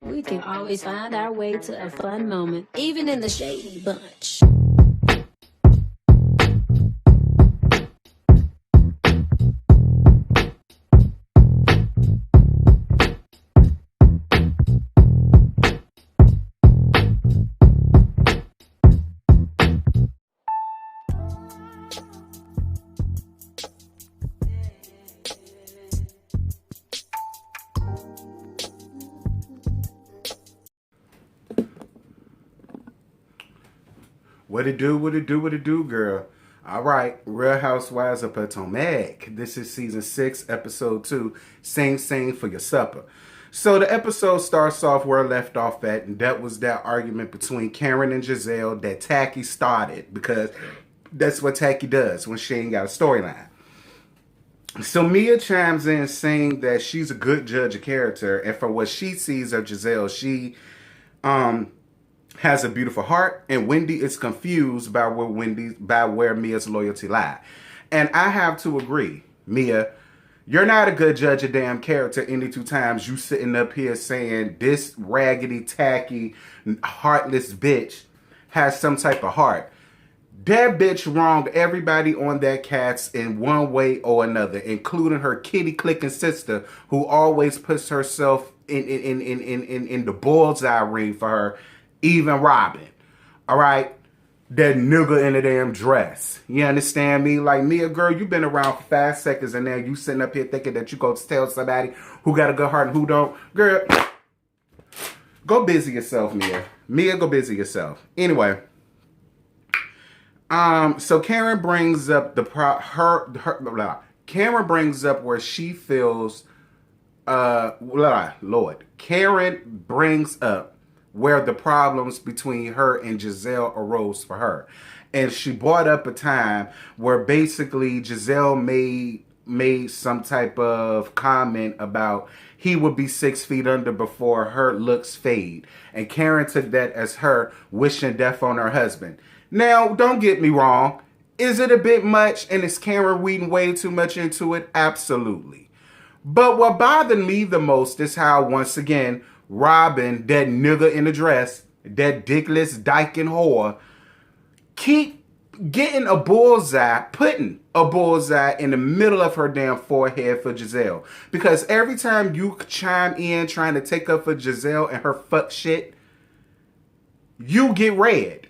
We can always find our way to a fun moment, even in the shady bunch. What it do, girl? All right, Real Housewives of Potomac. This is season 6, episode 2. Sing for your supper. So the episode starts off where I left off at, and that was that argument between Karen and Gizelle that Tacky started, because that's what Tacky does when she ain't got a storyline. So Mia chimes in saying that she's a good judge of character, and from what she sees of Gizelle, she has a beautiful heart, and Wendy is confused by where Mia's loyalty lie. And I have to agree, Mia, you're not a good judge of damn character any two times you sitting up here saying this raggedy, tacky, heartless bitch has some type of heart. That bitch wronged everybody on that cast in one way or another, including her kitty clicking sister, who always puts herself in the bullseye ring for her. Even Robin, all right? That nigga in the damn dress. You understand me? Like, Mia, girl, you been around for 5 seconds and now you sitting up here thinking that you go tell somebody who got a good heart and who don't. Girl, go busy yourself, Mia. Mia, go busy yourself. Anyway, so Karen brings up Karen brings up where she feels, Karen brings up where the problems between her and Gizelle arose for her. And she brought up a time where basically Gizelle made some type of comment about he would be 6 feet under before her looks fade. And Karen took that as her wishing death on her husband. Now, don't get me wrong. Is it a bit much? And is Karen reading way too much into it? Absolutely. But what bothered me the most is how, once again, Robin, that nigga in the dress, that dickless dyking whore, keep getting a bullseye, putting a bullseye in the middle of her damn forehead for Gizelle. Because every time you chime in trying to take up for Gizelle and her fuck shit, you get red.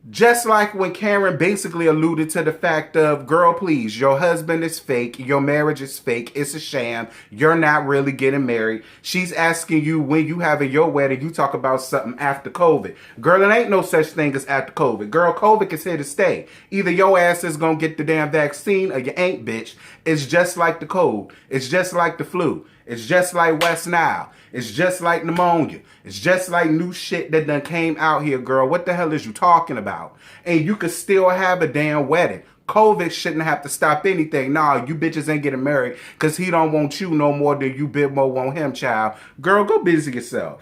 Just like when Karen basically alluded to the fact of, girl, please, your husband is fake. Your marriage is fake. It's a sham. You're not really getting married. She's asking you when you having your wedding, you talk about something after COVID. Girl, it ain't no such thing as after COVID. Girl, COVID is here to stay. Either your ass is going to get the damn vaccine or you ain't, bitch. It's just like the cold. It's just like the flu. It's just like West Nile. It's just like pneumonia. It's just like new shit that done came out here, girl. What the hell is you talking about? And you could still have a damn wedding. COVID shouldn't have to stop anything. Nah, you bitches ain't getting married because he don't want you no more than you bit more want him, child. Girl, go busy yourself.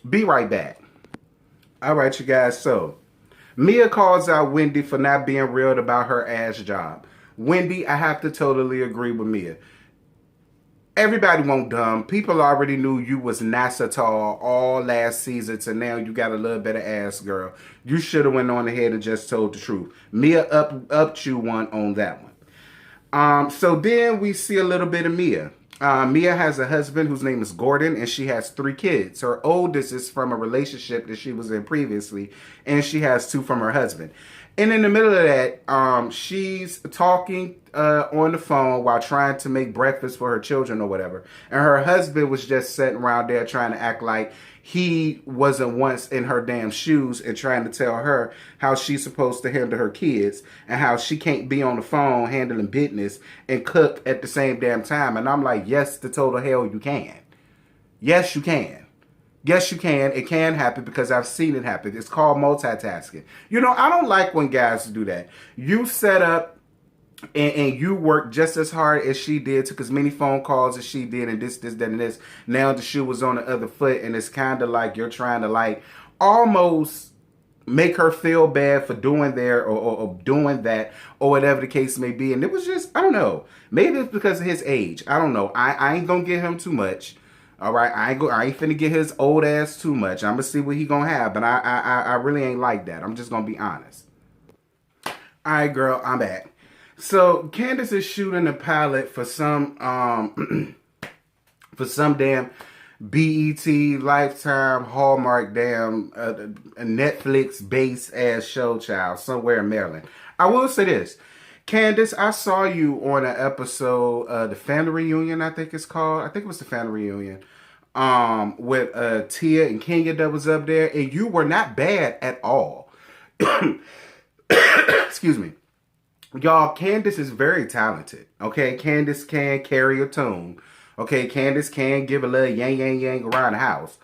Be right back. All right, you guys. So, Mia calls out Wendy for not being real about her ass job. Wendy, I have to totally agree with Mia. Everybody won't dumb. People already knew you was NASA tall all last season, to now you got a little bit of ass, girl. You should have went on ahead and just told the truth. Mia upped you one on that one. So then we see a little bit of Mia. Mia has a husband whose name is Gordon, and she has 3 kids. Her oldest is from a relationship that she was in previously, and she has 2 from her husband. And in the middle of that, she's talking on the phone while trying to make breakfast for her children or whatever. And her husband was just sitting around there trying to act like he wasn't once in her damn shoes and trying to tell her how she's supposed to handle her kids and how she can't be on the phone handling business and cook at the same damn time. And I'm like, yes, the total hell you can. Yes, you can. Yes, you can. It can happen because I've seen it happen. It's called multitasking. You know, I don't like when guys do that. You set up and you work just as hard as she did, took as many phone calls as she did, and this, that, and this. Now the shoe was on the other foot, and it's kind of like you're trying to like almost make her feel bad for doing there or doing that or whatever the case may be. And it was just, I don't know. Maybe it's because of his age. I don't know. I ain't going to give him too much. All right, I ain't finna get his old ass too much. I'm gonna see what he gonna have, but I really ain't like that. I'm just gonna be honest. All right, girl, I'm back. So Candiace is shooting a pilot for some for some damn BET, Lifetime, Hallmark, damn Netflix based ass show, child, somewhere in Maryland. I will say this. Candiace, I saw you on an episode, the family reunion, I think it's called. I think it was the family reunion. With Tia and Kenya that was up there, and you were not bad at all. Excuse me. Y'all, Candiace is very talented. Okay, Candiace can carry a tune. Okay, Candiace can give a little yang yang yang around the house.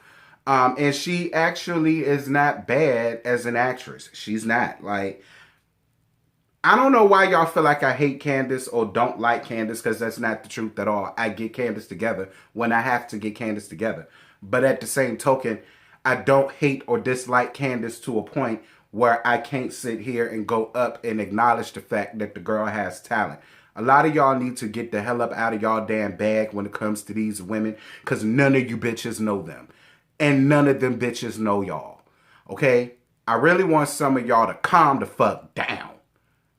And she actually is not bad as an actress. She's not. Like, I don't know why y'all feel like I hate Candiace or don't like Candiace, because that's not the truth at all. I get Candiace together when I have to get Candiace together. But at the same token, I don't hate or dislike Candiace to a point where I can't sit here and go up and acknowledge the fact that the girl has talent. A lot of y'all need to get the hell up out of y'all damn bag when it comes to these women, because none of you bitches know them. And none of them bitches know y'all. Okay? I really want some of y'all to calm the fuck down.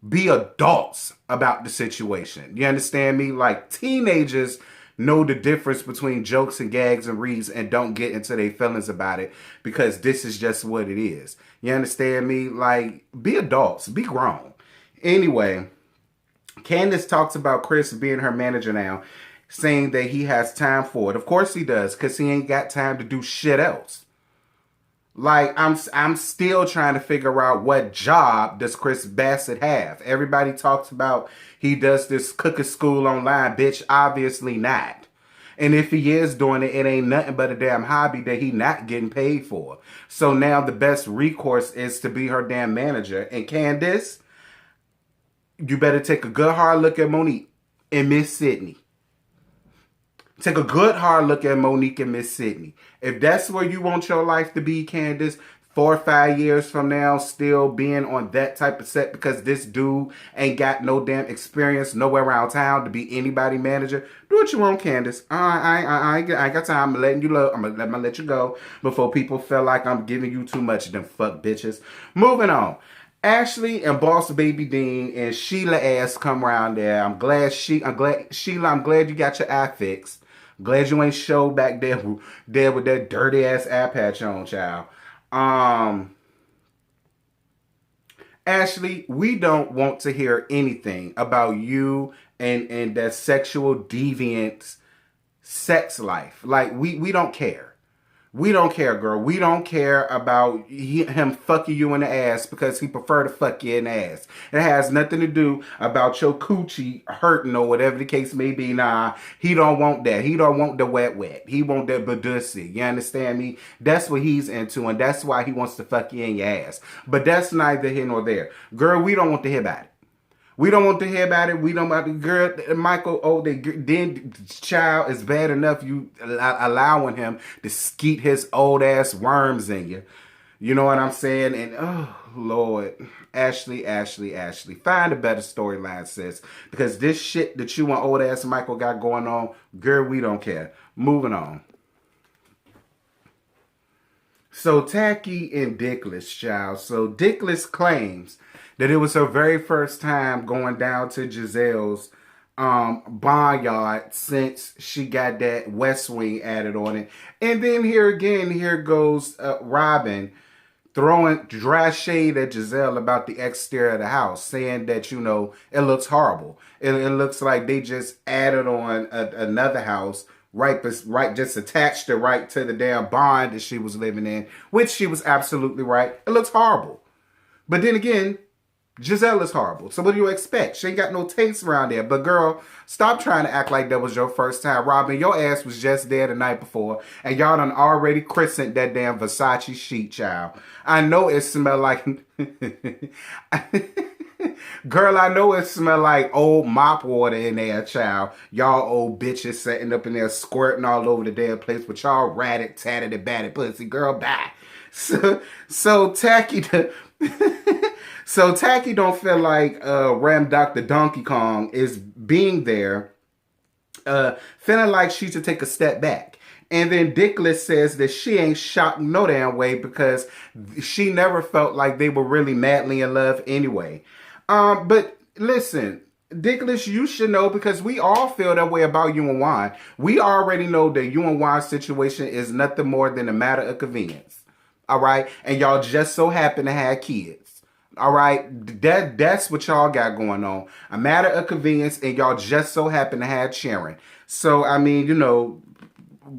Be adults about the situation. You understand me? Like, teenagers know the difference between jokes and gags and reads and don't get into their feelings about it, because this is just what it is. You understand me? Like, be adults. Be grown. Anyway, Candiace talks about Chris being her manager now, saying that he has time for it. Of course he does, because he ain't got time to do shit else. Like, I'm still trying to figure out what job does Chris Bassett have. Everybody talks about he does this cooking school online. Bitch, obviously not. And if he is doing it, it ain't nothing but a damn hobby that he not getting paid for. So now the best recourse is to be her damn manager. And Candiace, you better take a good hard look at Monique and Miss Sydney. Take a good hard look at Monique and Miss Sydney. If that's where you want your life to be, Candiace, 4 or 5 years from now, still being on that type of set because this dude ain't got no damn experience nowhere around town to be anybody manager, do what you want, Candiace. I ain't got time. I'm letting you look. I'm gonna let you go before people feel like I'm giving you too much of them fuck bitches. Moving on. Ashley and Boss Baby Dean and Sheila ass come around there. I'm glad Sheila, I'm glad you got your eye fixed. Glad you ain't showed back there with that dirty ass eye patch on, child. Ashley, we don't want to hear anything about you and that sexual deviant sex life. Like, we don't care. We don't care, girl. We don't care about him fucking you in the ass because he prefer to fuck you in the ass. It has nothing to do about your coochie hurting or whatever the case may be. Nah, he don't want that. He don't want the wet. He want that badussy. You understand me? That's what he's into, and that's why he wants to fuck you in your ass. But that's neither here nor there. Girl, we don't want to hear about it. We don't want to hear about it. We don't want to, girl, Michael, then child is bad enough you allowing him to skeet his old ass worms in you. You know what I'm saying? And, oh, Lord, Ashley, find a better storyline, sis. Because this shit that you and old ass Michael got going on, girl, we don't care. Moving on. So, Tacky and Dickless, child. So, Dickless claims that it was her very first time going down to Gizelle's barnyard since she got that West Wing added on it. And then here goes Robin throwing dry shade at Gizelle about the exterior of the house, saying that, you know, it looks horrible. It looks like they just added on another house, right, just attached it right to the damn barn that she was living in, which she was absolutely right. It looks horrible. But then again, Gizelle is horrible. So what do you expect? She ain't got no taste around there. But girl, stop trying to act like that was your first time. Robin, your ass was just there the night before. And y'all done already christened that damn Versace sheet, child. I know it smell like... Girl, I know it smell like old mop water in there, child. Y'all old bitches sitting up in there squirting all over the damn place with y'all ratted, tatted, and batted pussy. Girl, bye. So Tacky... So Tacky don't feel like Ram Dr. Donkey Kong is being there, feeling like she should take a step back And then Dickless says that she ain't shocked no damn way because she never felt like they were really madly in love anyway. But listen, Dickless, you should know because we all feel that way about you and Juan. We already know that you and Juan's situation is nothing more than a matter of convenience. All right? And y'all just so happen to have kids. All right? That's what y'all got going on. A matter of convenience, and y'all just so happen to have Sharon. So, I mean, you know,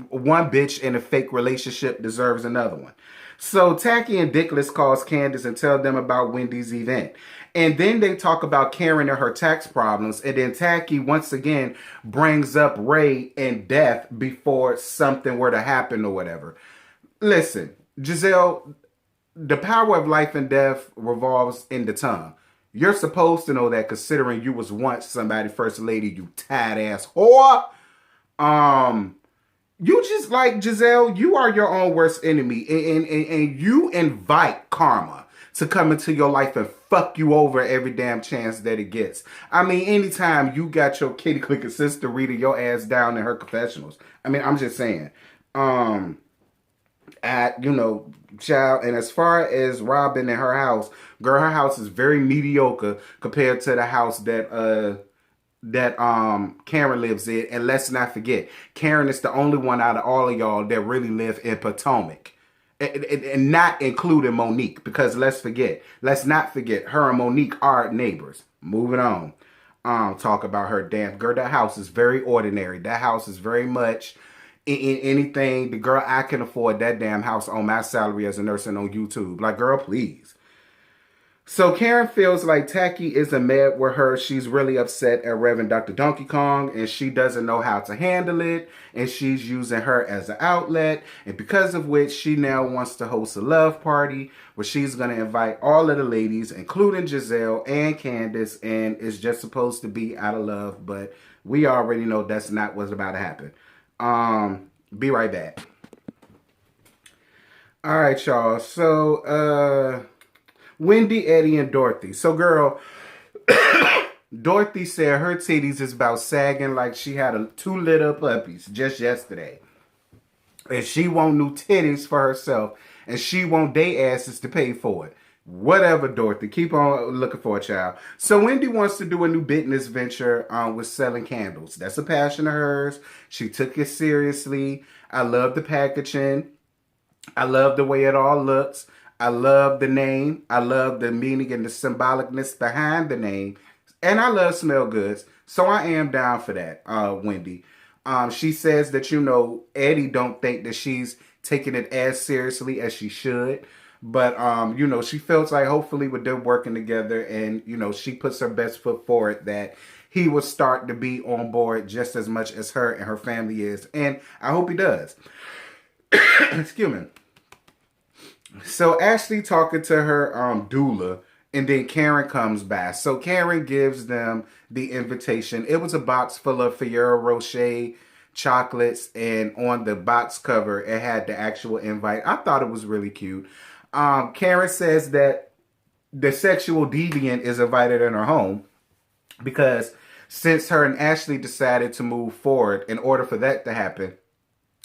one bitch in a fake relationship deserves another one. So Tacky and Dickless calls Candiace and tell them about Wendy's event. And then they talk about Karen and her tax problems. And then Tacky once again brings up Ray and death before something were to happen or whatever. Listen, Gizelle, the power of life and death revolves in the tongue. You're supposed to know that considering you was once somebody's first lady, you tight ass whore. You just like Gizelle, you are your own worst enemy. And you invite karma to come into your life and fuck you over every damn chance that it gets. I mean, anytime you got your kitty clicking sister reading your ass down in her confessionals. I mean, I'm just saying. Child, and as far as Robin and her house, girl, her house is very mediocre compared to the house that Karen lives in. And let's not forget, Karen is the only one out of all of y'all that really live in Potomac. And not including Monique, because let's not forget, her and Monique are neighbors. Moving on. Talk about her damn girl. That house is very ordinary. That house is very much in anything. The girl, I can afford that damn house on my salary as a nurse and on YouTube. Like, girl, please. So Karen feels like Tacky isn't mad with her. She's really upset at Reverend Dr. Donkey Kong, and she doesn't know how to handle it, and she's using her as an outlet, and because of which she now wants to host a love party where she's going to invite all of the ladies, including Gizelle and Candiace, and it's just supposed to be out of love, but we already know that's not what's about to happen. Be right back. All right, y'all. So, Wendy, Eddie, and Dorothy. So, girl, Dorothy said her titties is about sagging like she had 2 little puppies just yesterday. And she want new titties for herself. And she want they asses to pay for it. Whatever, Dorothy. Keep on looking for a child. So Wendy wants to do a new business venture with selling candles. That's a passion of hers. She took it seriously. I love the packaging. I love the way it all looks. I love the name. I love the meaning and the symbolicness behind the name. And I love smell goods. So I am down for that, Wendy. She says that, Eddie don't think that she's taking it as seriously as she should. But, she feels like hopefully with them working together and, she puts her best foot forward that he will start to be on board just as much as her and her family is. And I hope he does. Excuse me. So Ashley talking to her doula, and then Karen comes by. So Karen gives them the invitation. It was a box full of Ferrero Rocher chocolates, and on the box cover, it had the actual invite. I thought it was really cute. Karen says that the sexual deviant is invited in her home because since her and Ashley decided to move forward, in order for that to happen,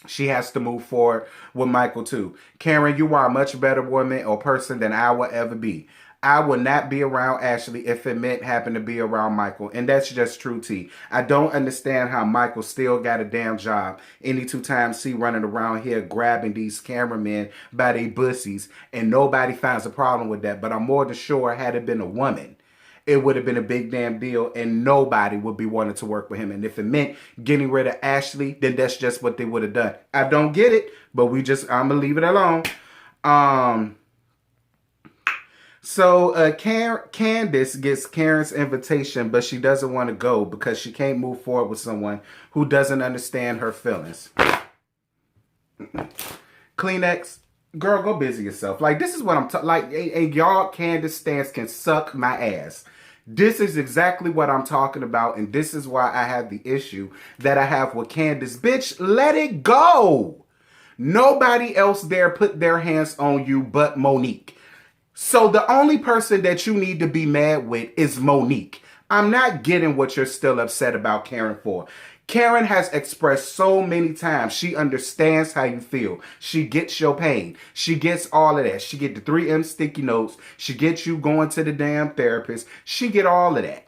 she has to move forward with Michael too. Karen, you are a much better woman or person than I will ever be. I will not be around Ashley if it meant having to be around Michael. And that's just true tea. I don't understand how Michael still got a damn job. Any 2 times he running around here grabbing these cameramen by their bussies and nobody finds a problem with that. But I'm more than sure had it been a woman, it would have been a big damn deal and nobody would be wanting to work with him. And if it meant getting rid of Ashley, then that's just what they would have done. I don't get it, but I'm going to leave it alone. So Candiace gets Karen's invitation, but she doesn't want to go because she can't move forward with someone who doesn't understand her feelings. Kleenex, girl, go busy yourself. Like, this is what I'm talking. Like, y'all Candiace stance can suck my ass. This is exactly what I'm talking about, and this is why I have the issue that I have with Candiace. Bitch, let it go. Nobody else there put their hands on you but Monique. So the only person that you need to be mad with is Monique. I'm not getting what you're still upset about Karen for. Karen has expressed so many times she understands how you feel. She gets your pain. She gets all of that. She get the 3M sticky notes. She gets you going to the damn therapist. She get all of that.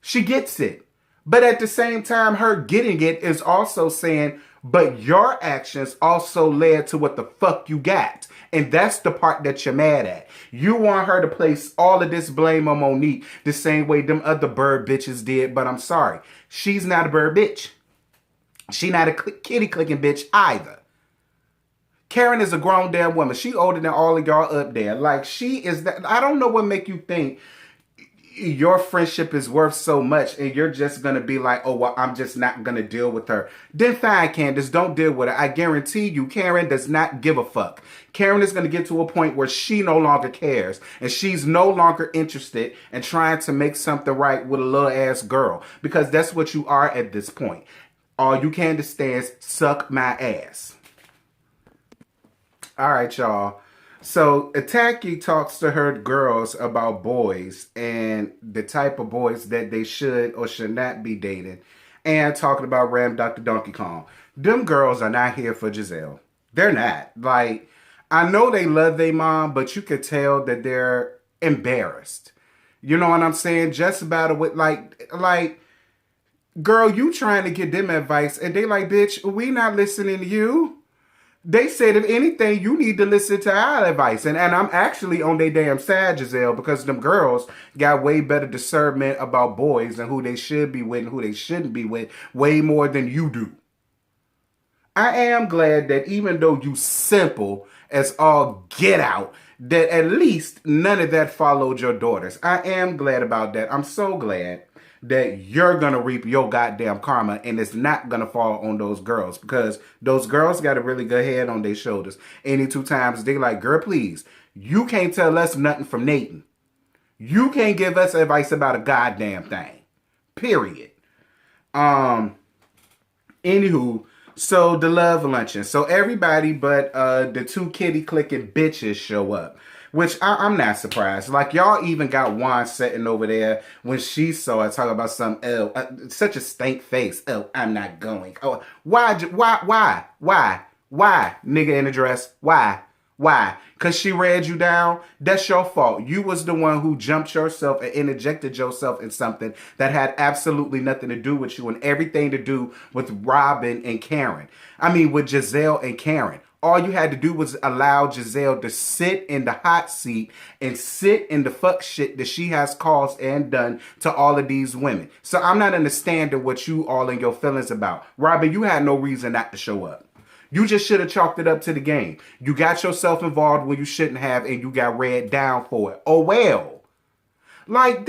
She gets it. But at the same time, her getting it is also saying, but your actions also led to what the fuck you got. And that's the part that you're mad at. You want her to place all of this blame on Monique the same way them other bird bitches did. But I'm sorry. She's not a bird bitch. She not a kitty clicking bitch either. Karen is a grown damn woman. She older than all of y'all up there. Like, she is that. I don't know what make you think your friendship is worth so much and you're just going to be like, oh, well, I'm just not going to deal with her. Then fine, Candiace, don't deal with her. I guarantee you, Karen does not give a fuck. Karen is going to get to a point where she no longer cares and she's no longer interested in trying to make something right with a little ass girl, because that's what you are at this point. All you can stand is suck my ass. All right, y'all. So Ataki talks to her girls about boys and the type of boys that they should or should not be dating, and talking about Ram Dr. Donkey Kong. Them girls are not here for Gizelle. They're not. Like, I know they love their mom, but you could tell that they're embarrassed. You know what I'm saying? Just about it with like, girl, you trying to get them advice and they like, bitch, we not listening to you. They said, if anything, you need to listen to our advice. And I'm actually on their damn side, Gizelle, because them girls got way better discernment about boys and who they should be with and who they shouldn't be with, way more than you do. I am glad that even though you simple as all get out, that at least none of that followed your daughters. I am glad about that. I'm so glad that you're going to reap your goddamn karma and it's not going to fall on those girls, because those girls got a really good head on their shoulders. Any two times they like, girl, please, you can't tell us nothing from Nathan. You can't give us advice about a goddamn thing. Period. Anywho, so the love luncheon. So everybody but the two kitty clicking bitches show up. Which I'm not surprised. Like, y'all even got Juan sitting over there when she saw it talking about some, such a stank face. Oh, I'm not going. Oh, why, nigga in the dress? Why? Because she read you down? That's your fault. You was the one who jumped yourself and interjected yourself in something that had absolutely nothing to do with you and everything to do with Robin and Karen. I mean, with Gizelle and Karen. All you had to do was allow Gizelle to sit in the hot seat and sit in the fuck shit that she has caused and done to all of these women. So I'm not understanding what you all in your feelings about. Robin, you had no reason not to show up. You just should have chalked it up to the game. You got yourself involved when you shouldn't have, and you got read down for it. Oh, well. Like,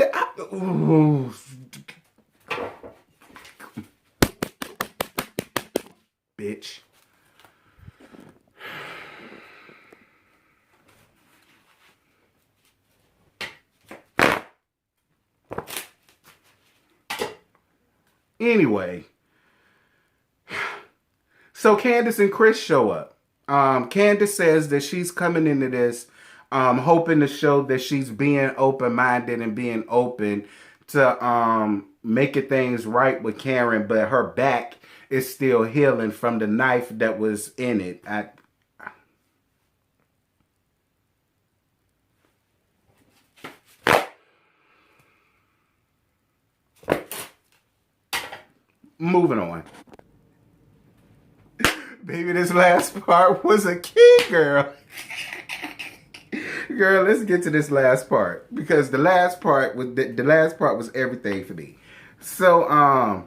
bitch. Anyway, so Candiace and Chris show up. Candiace says that she's coming into this hoping to show that she's being open-minded and being open to making things right with Karen, but her back is still healing from the knife that was in it. Moving on. Baby, this last part was a key, girl. Girl, let's get to this last part, because the last part was everything for me. So,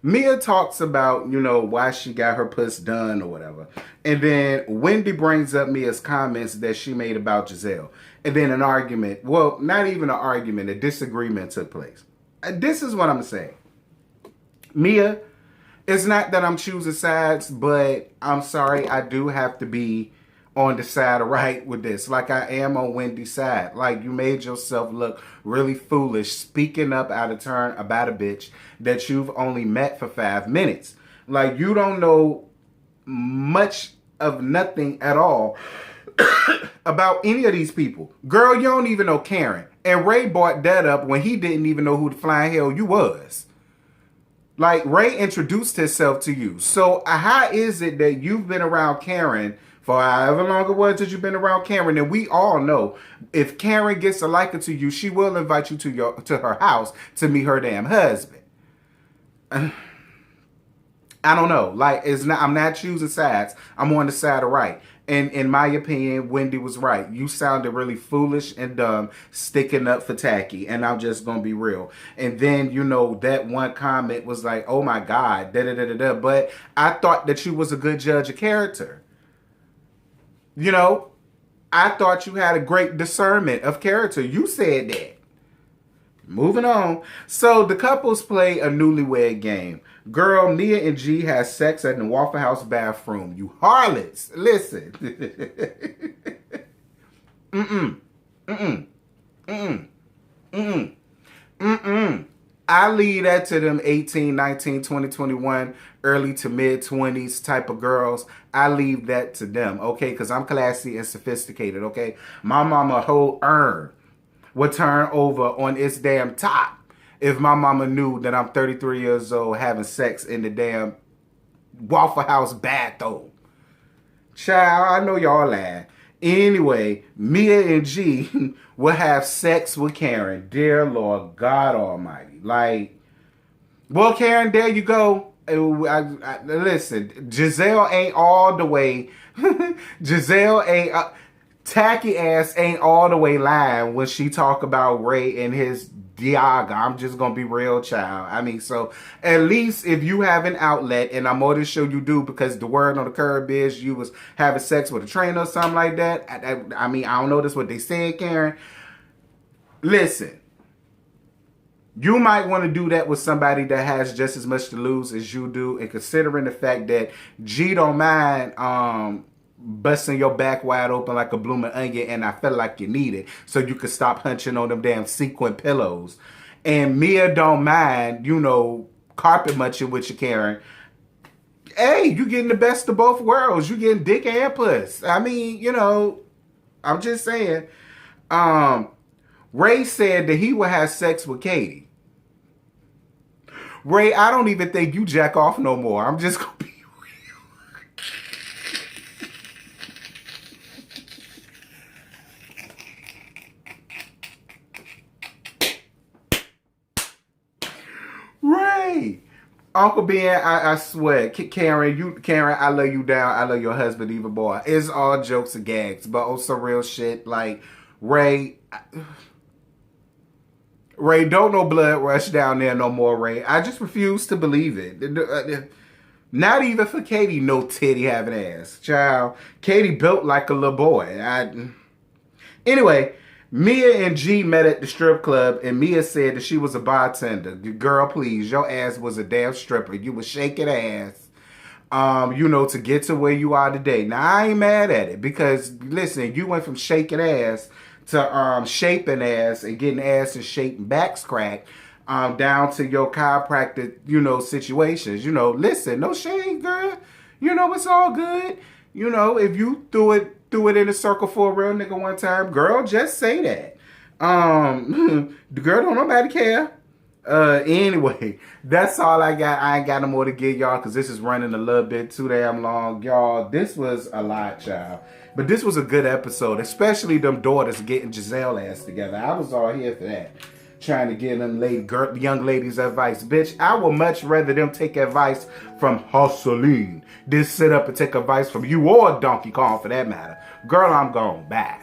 Mia talks about, why she got her puss done or whatever. And then Wendy brings up Mia's comments that she made about Gizelle. And then an argument, well, not even an argument, a disagreement took place. This is what I'm saying. Mia, it's not that I'm choosing sides, but I'm sorry, I do have to be on the side of right with this. Like, I am on Wendy's side. Like, you made yourself look really foolish speaking up out of turn about a bitch that you've only met for 5 minutes. Like, you don't know much of nothing at all about any of these people. Girl, you don't even know Karen. And Ray brought that up when he didn't even know who the flying hell you was. Like, Ray introduced himself to you. So how is it that you've been around Karen for however long it was that you've been around Karen? And we all know if Karen gets a liking to you, she will invite you to her house to meet her damn husband. I don't know. Like, I'm not choosing sides. I'm on the side of right. And in my opinion, Wendy was right. You sounded really foolish and dumb sticking up for Tacky. And I'm just going to be real. And then, that one comment was like, oh my God, da-da-da-da-da. But I thought that you was a good judge of character. I thought you had a great discernment of character. You said that. Moving on. So the couples play a newlywed game. Girl, Mia and G had sex in the Waffle House bathroom. You harlots. Listen. I leave that to them 18, 19, 20, 21, early to mid 20s type of girls. I leave that to them, okay? Because I'm classy and sophisticated, okay? My mama whole urn would turn over on its damn top if my mama knew that I'm 33 years old having sex in the damn Waffle House bathroom. Child, I know y'all laugh. Anyway, Mia and G will have sex with Karen. Dear Lord God Almighty. Like, well, Karen, there you go. Listen, Gizelle ain't all the way. Gizelle ain't... Tacky ass ain't all the way lying when she talk about Ray and his Diaga. I'm just gonna be real, child. I mean, so at least if you have an outlet, and I'm more than sure you do, because the word on the curb is you was having sex with a trainer or something like that. I mean, I don't know that's what they said, Karen. Listen, you might want to do that with somebody that has just as much to lose as you do, and considering the fact that G don't mind busting your back wide open like a blooming onion, and I felt like you need it so you could stop hunching on them damn sequin pillows. And Mia don't mind, carpet munching with you, Karen. Hey, you getting the best of both worlds. You getting dick and puss. I mean, I'm just saying. Ray said that he would have sex with Katie. Ray, I don't even think you jack off no more. I'm just gonna be Ray. Uncle Ben, I swear, Karen, I love you down. I love your husband even more. It's all jokes and gags, but also real shit. Like, Ray, don't no blood rush down there no more, Ray. I just refuse to believe it. Not even for Katie, no titty having ass. Child, Katie built like a little boy. Anyway, Mia and G met at the strip club, and Mia said that she was a bartender. Girl, please, your ass was a damn stripper. You was shaking ass, to get to where you are today. Now, I ain't mad at it because, listen, you went from shaking ass to shaping ass and getting ass in shape and backs cracked down to your chiropractic, situations. Listen, no shade, girl. It's all good. If you threw it in a circle for a real nigga one time, girl, just say that. The girl don't nobody care. Anyway, that's all I got. I ain't got no more to give y'all because this is running a little bit too damn long. Y'all, this was a lot, child. But this was a good episode, especially them daughters getting Gizelle ass together. I was all here for that. Trying to give them young ladies advice. Bitch, I would much rather them take advice from Husseline than sit up and take advice from you or Donkey Kong for that matter. Girl, I'm gone. Bye.